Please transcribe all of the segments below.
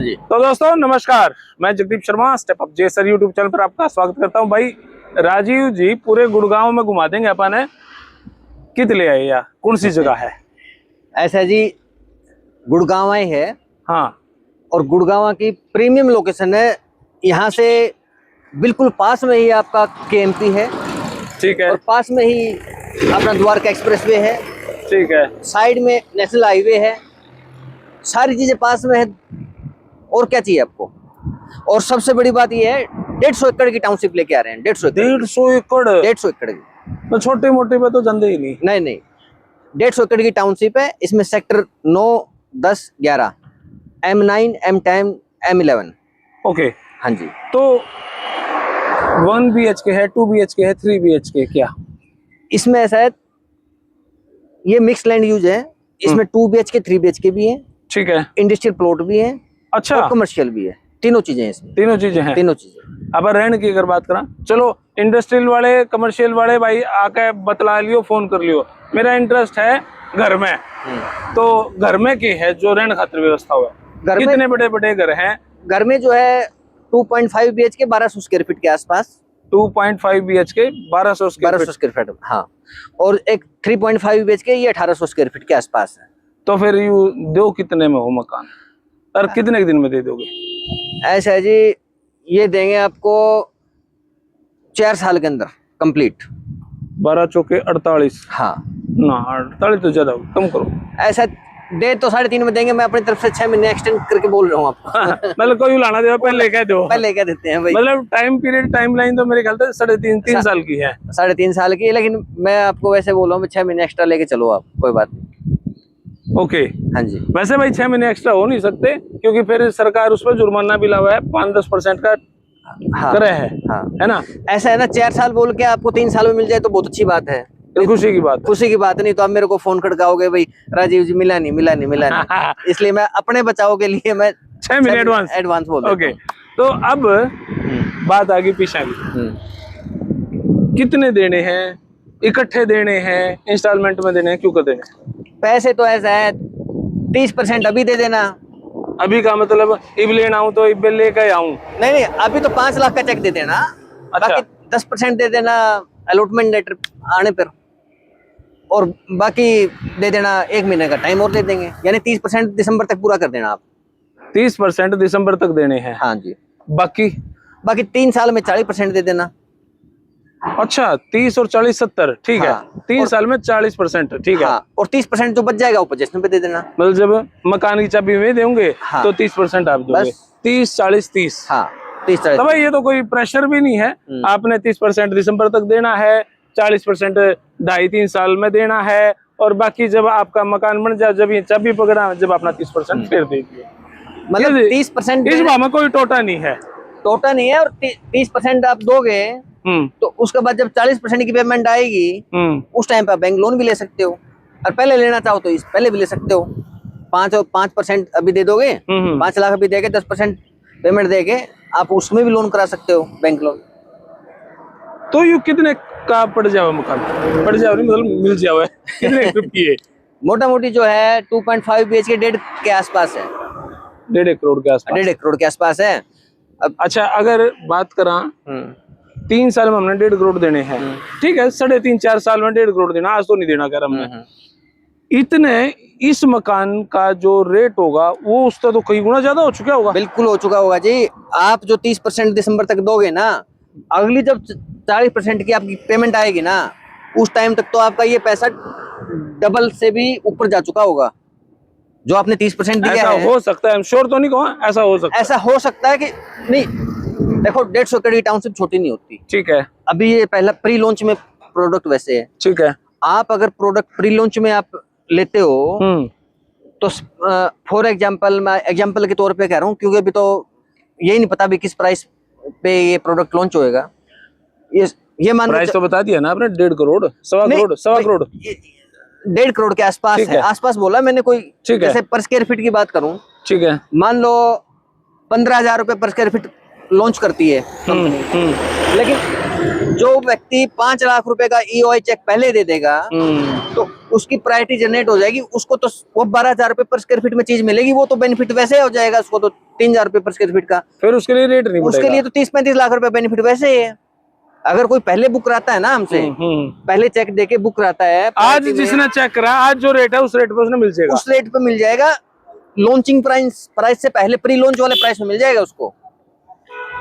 तो दोस्तों नमस्कार, मैं जगदीप शर्मा स्टेप अप जेसर यूट्यूब चैनल पर आपका स्वागत करता हूं। भाई राजीव जी पूरे गुड़गांव में घुमा देंगे अपन है। कित ले आए या कौन सी जगह है? ऐसा जी, गुड़गांव ही है। हाँ, और गुड़गांव की प्रीमियम लोकेशन है। यहाँ से बिल्कुल पास में ही आपका केएमपी है। ठीक है। और पास में ही अपना द्वारका एक्सप्रेसवे है। ठीक है। साइड में नेशनल हाईवे है। सारी चीजें पास में है। और क्या चाहिए आपको? और सबसे बड़ी बात यह है, 150 एकड़ की टाउनशिप लेके आ रहे हैं। 150 एकड़ 150 एकड़ की। तो छोटे मोटे पे तो जंदे ही नहीं। नहीं, 150 एकड़ की टाउनशिप है। इसमें sector 9, 10, 11, M9, M10, M11। Okay. हाँ जी। तो 1 BHK है, 2 BHK है, 3 BHK क्या? इसमें ऐसा है, ये मिक्स लैंड यूज है। इसमें 2 BHK 3 BHK भी है। ठीक है। इंडस्ट्रियल प्लॉट भी है। अच्छा। और कमर्शियल भी है। तीनों चीजें हैं इसमें। तीनों चीजें हैं। तीनों चीजें। अब रहने की अगर बात करा, चलो इंडस्ट्रियल वाले कमर्शियल वाले भाई आके बतला लियो, फोन कर लियो, मेरा इंटरेस्ट है घर में। तो घर में की है जो रहने खातिर व्यवस्था हुआ है? कितने बड़े बड़े घर हैं? घर में जो है 2.5 BHK 1200 स्क्वायर फीट के आसपास। 2.5 BHK 1200 1200 स्क्वायर फीट, हाँ। और एक 3.5 BHK ये 1800 स्क्वायर फीट के आसपास है। तो फिर यू दो कितने में हो मकान, और कितने दिन में दे दोगे? ऐसा है जी, ये देंगे आपको 4 साल के अंदर कंप्लीट। 12 चौके 48। हाँ ना 48 तो ज्यादा, कम करो। ऐसा दे तो 3.5 में देंगे। मैं अपनी तरफ से 6 महीने एक्सटेंड करके बोल रहा हूँ आपको। मतलब कोई लाना दे पहले कह दो। पहले क्या देते हैं भाई? मतलब टाइम पीरियड टाइम लाइन तो मेरे ख्याल से 3.5 साल की है। 3.5 साल की है, लेकिन मैं आपको वैसे बोल रहा हूँ 6 महीने एक्स्ट्रा लेके चलो आप, कोई बात नहीं। ओके। हाँ जी। वैसे भाई 6 महीने एक्स्ट्रा हो नहीं सकते, क्योंकि फिर सरकार उस पर जुर्माना भी लावा है, 5-10% का करे है। हाँ। है ना? ऐसा है ना, 4 साल बोल के आपको 3 साल में मिल जाए तो बहुत अच्छी बात है। तो खुशी की बात। खुशी की बात नहीं तो आप मेरे को फोन खड़काओगे, भाई राजीव जी मिला नहीं। इसलिए मैं अपने बचाव के लिए मैं 6 महीने एडवांस बोल देता ओके। तो अब बात आ गई पीछा की। कितने देने हैं, इकट्ठे देने हैं, इंस्टॉलमेंट में देने हैं, क्यों कर देने हैं? पैसे तो ऐसा है, 30% अभी दे देना। अभी का मतलब इब लेना आऊं तो इब लेकर आऊं? नहीं, अभी तो 5 लाख का चेक दे देना। अच्छा। बाकी 10% दे देना अलॉटमेंट लेटर आने पर, और बाकी दे देना 1 महीने का टाइम और दे देंगे। यानी 30% दिसंबर तक पूरा कर देना आप। 30% दिसंबर तक देने हैं? हाँ जी। बाकी 3 साल में 40% दे देना। अच्छा, 30 और 40 70, ठीक है। 3 साल में 40%, ठीक है। और 30% जो बच जाएगा वो पोजीशन पे दे देना। मतलब जब मकान की चाबी में देंगे तो 30% आप दोगे। 30 40 30। हाँ, 30 40। तो भाई ये तो कोई प्रेशर भी नहीं है। आपने 30% दिसंबर तक देना है, 40% 2.5-3 साल में देना है, और बाकी जब आपका मकान बन जाए, जब ये चाबी पकड़ा, जब अपना 30% फिर दे दिए। मतलब 30% इस बार में कोई टोटा नहीं है। टोटा नहीं है। और 30% आप दोगे तो उसके बाद जब 40% की पेमेंट आएगी, उस टाइम पे आप बैंक लोन भी ले सकते हो। और पहले लेना चाहो तो इस पहले भी ले सकते हो। 5% अभी दे दोगे, 5 लाख अभी देके 10% पेमेंट देके आप उसमें भी लोन करा सकते हो, बैंक लोन। तो ये कितने का पड़ जाओ मकान? पड़ जाओ नहीं, मतलब मिल जाओ कितने रुपये? मोटा मोटी जो है 2.5 BHK 1.5 के आसपास है। 1.5 करोड़ के आसपास? 1.5 करोड़ के आसपास है। अब अच्छा, अगर बात करा 3 साल में हमने 1.5 करोड़ देने हैं, ठीक है। 3.5-4 साल में 1.5 करोड़ देना, आज तो नहीं देना कह रहा हमने। इतने इस मकान का जो रेट होगा वो उसका तो कई गुना ज्यादा हो चुका होगा। बिल्कुल हो चुका होगा जी। आप जो 30% दिसंबर तक दोगे ना, अगली जब 40% की आपकी पेमेंट आएगी ना, उस टाइम तक तो आपका ये पैसा डबल से भी ऊपर जा चुका होगा जो आपने 30% दिया है। ऐसा हो सकता है, श्योर तो नहीं कहूँ, ऐसा हो सकता है। ऐसा हो सकता है कि नहीं। देखो 150 एकड़ की टाउनशिप छोटी नहीं होती। ठीक है। अभी ये पहला प्री लॉन्च में प्रोडक्ट वैसे है। ठीक है। आप अगर प्रोडक्ट प्री लॉन्च में आप लेते हो तो फॉर एग्जांपल, मैं एग्जांपल के तौर पे कह रहा हूँ, क्योंकि अभी तो यही नहीं पता भी किस प्राइस पे ये प्रोडक्ट लॉन्च होएगा। ये मान प्राइस तो बता दिया ना आपने, 1.5 करोड़, 1.25 करोड़ 1.5 करोड़ के आसपास है। आसपास बोला मैंने। कोई जैसे पर स्क्वायर फीट की बात करूं, ठीक है, मान लो 15,000 रुपए पर स्क्वायर फीट लॉन्च करती है कंपनी। लेकिन जो व्यक्ति 5 लाख रुपए का EOI चेक पहले दे देगा, तो उसकी प्रायोरिटी जनरेट हो जाएगी, उसको तो वो 12,000 रुपए पर स्क्वायर फीट में चीज मिलेगी, वो तो बेनिफिट वैसे हो जाएगा उसको तो 3,000 रुपए पर स्क्वायर फीट का। फिर उसके लिए रेट नहीं उसके बढ़ेगा। लिए तो 30-35 लाख रुपए बेनिफिट वैसे ही है। अगर कोई पहले बुक कराता है ना हमसे, पहले चेक देके बुक कराता है, आज जिसने चेक करा, आज जो रेट है उस रेट पे उसने मिल जाएगा, उस रेट पे मिल जाएगा। लॉन्चिंग प्राइस से पहले प्री लॉन्च वाले प्राइस में मिल जाएगा उसको।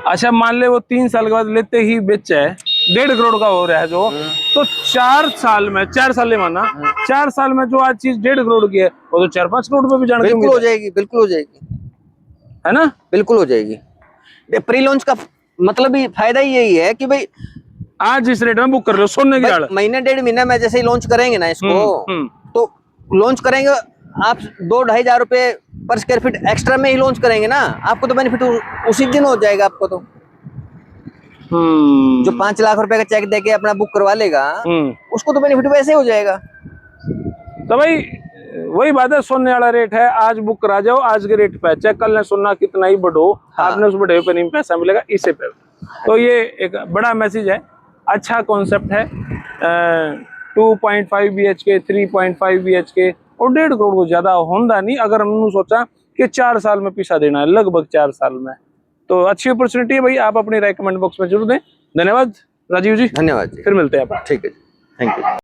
अच्छा मान ले वो 3 साल के बाद लेते ही बेचा है, 1.5 करोड़ का हो रहा है जो, तो 4 साल में, 4 साल ले माना, 4 साल में जो आज चीज 1.5 करोड़ की है वो तो 4-5 करोड़ रुपए भी जाने की बिल्कुल उम्मीद हो जाएगी, बिल्कुल हो जाएगी, है ना? बिल्कुल हो जाएगी। प्री लॉन्च का मतलब ही फायदा ही यही है कि भाई आज इस रेट में बुक कर लो सोने की दाल। महीने 1.5 महीना में जैसे ही लॉन्च करेंगे ना इसको, तो लॉन्च करेंगे आप 2-2.5 हजार रुपए पर स्क्वायर फीट एक्स्ट्रा में ही लॉन्च करेंगे ना, आपको तो बेनिफिट उसी दिन हो जाएगा आपको तो। जो 5 लाख रुपए का चेक देके अपना बुक करवा लेगा, उसको तो बेनिफिट वैसे हो जाएगा। तो भाई वही बात है, सोने वाला रेट है, आज बुक करा जाओ, आज के रेट पे चेक कल ने सोना कितना ही बढ़ो, आपने उस बढ़े पे नहीं पैसा मिलेगा इसे पे। तो ये एक बड़ा मैसेज है, अच्छा कॉन्सेप्ट है। 2.5 BHK, 3.5 BHK और 1.5 करोड़ को ज्यादा होंदा नहीं, अगर हमने सोचा कि 4 साल में पैसा देना है, लगभग 4 साल में, तो अच्छी अपॉर्चुनिटी है भाई। आप अपनी राय कमेंट बॉक्स में जरूर दें। धन्यवाद राजीव जी। धन्यवाद जी, फिर मिलते हैं आप। ठीक है, थैंक यू।